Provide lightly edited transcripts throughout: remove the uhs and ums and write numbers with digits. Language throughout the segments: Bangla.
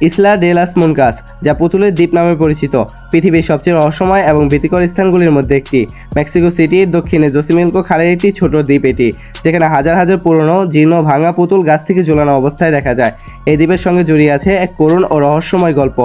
ইসলা ডে লাস মুনকাস, যা পুতুলের দ্বীপ নামে পরিচিত, পৃথিবীর সবচেয়ে রহস্যময় এবং ভীতিকর স্থানগুলির মধ্যে একটি। মেক্সিকো সিটির দক্ষিণে জোসিমিলকো খালের একটি ছোট দ্বীপ এটি, যেখানে হাজার হাজার পুরনো জীর্ণ ভাঙা পুতুল গাছ থেকে ঝোলানো অবস্থায় দেখা যায়। এই দ্বীপের সঙ্গে জড়িয়ে আছে এক করুণ ও রহস্যময় গল্প।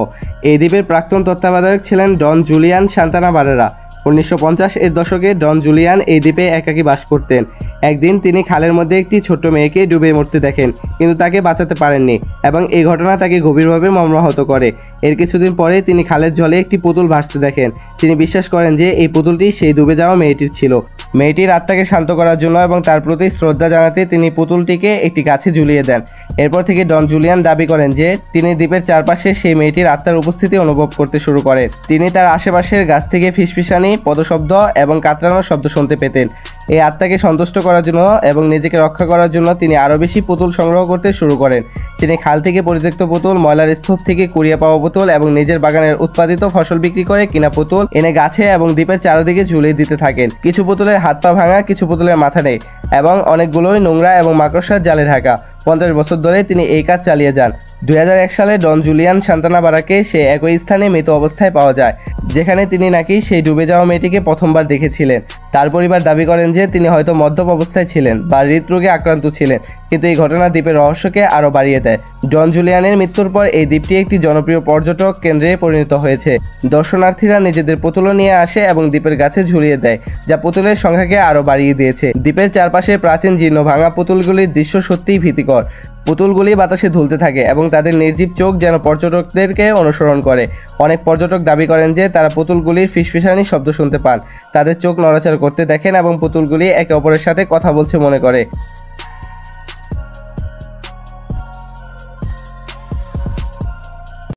এই দ্বীপের প্রাক্তন তত্ত্বাবধায়ক ছিলেন ডন জুলিয়ান সান্তানা বারেরা। 1950-এর দশকে ডন জুলিয়ান এই দ্বীপে একাকী বাস করতেন। একদিন তিনি খালের মধ্যে একটি ছোট্ট মেয়েকে ডুবে মরতে দেখেন, কিন্তু তাকে বাঁচাতে পারেননি এবং এই ঘটনা তাকে গভীরভাবে মর্মাহত করে। এর কিছুদিন পরে তিনি খালের জলে একটি পুতুল ভাসতে দেখেন। তিনি বিশ্বাস করেন যে এই পুতুলটি সেই ডুবে যাওয়া মেয়েটির ছিল। মেয়েটির আত্মাকে শান্ত করার জন্য এবং তার প্রতি শ্রদ্ধা জানাতে তিনি পুতুলটিকে একটি গাছে ঝুলিয়ে দেন। এরপর থেকে ডন জুলিয়ান দাবি করেন যে তিনি দ্বীপের চারপাশে সেই মেয়েটির আত্মার উপস্থিতি অনুভব করতে শুরু করেন। তিনি তার আশেপাশের গাছ থেকে ফিসফিসানি, পদশব্দ এবং কাতরানোর শব্দ শুনতে পেতেন। এই আত্মাকে সন্তুষ্ট করার জন্য এবং নিজেকে রক্ষা করার জন্য তিনি আরও বেশি পুতুল সংগ্রহ করতে শুরু করেন। তিনি খাল থেকে পরিত্যক্ত পুতুল, ময়লার স্তূপ থেকে কুড়িয়ে পাওয়া পুতুল এবং নিজের বাগানের উৎপাদিত ফসল বিক্রি করে কিনা পুতুল এনে গাছে এবং দ্বীপের চারদিকে ঝুলিয়ে দিতে থাকেন। কিছু পুতুলের হাত পা ভাঙা, কিছু পুতুলের মাথা নেই এবং অনেকগুলোই নোংরা এবং মাকড়সার জালে ঢাকা। 50 বছর ধরে তিনি এই কাজ চালিয়ে যান। 2001 সালে ডন জুলিয়ান সান্তানা বারাকে সে একই স্থানে মৃত অবস্থায় পাওয়া যায়, যেখানে তিনি নাকি সেই ডুবে যাওয়া মেয়েটিকে প্রথমবার দেখেছিলেন। তার পরিবার দাবি করেন যে তিনি হয়তো মদ্যপ অবস্থায় ছিলেন বা হৃদরোগে আক্রান্ত ছিলেন, কিন্তু এই ঘটনা দ্বীপের রহস্যকে আরও বাড়িয়ে দেয়। ডন জুলিয়ানের মৃত্যুর পর এই দ্বীপটি একটি জনপ্রিয় পর্যটক কেন্দ্রে পরিণত হয়েছে। দর্শনার্থীরা নিজেদের পুতুলও নিয়ে আসে এবং দ্বীপের গাছে ঝুলিয়ে দেয়, যা পুতুলের সংখ্যাকে আরও বাড়িয়ে দিয়েছে। দ্বীপের চারপাশে প্রাচীন জীর্ণ ভাঙা পুতুলগুলির দৃশ্য সত্যিই ভীতিকর। পুতুলগুলি বাতাসে ঝুলতে থাকে এবং তাদের নির্জীব চোখ যেন পর্যটকদেরকে অনুসরণ করে। অনেক পর্যটক দাবি করেন যে তারা পুতুলগুলির ফিসফিসানি শব্দ শুনতে পান, তাদের চোখ নড়াচড়া করতে দেখেন এবং পুতুলগুলি একে অপরের সাথে কথা বলছে মনে করে।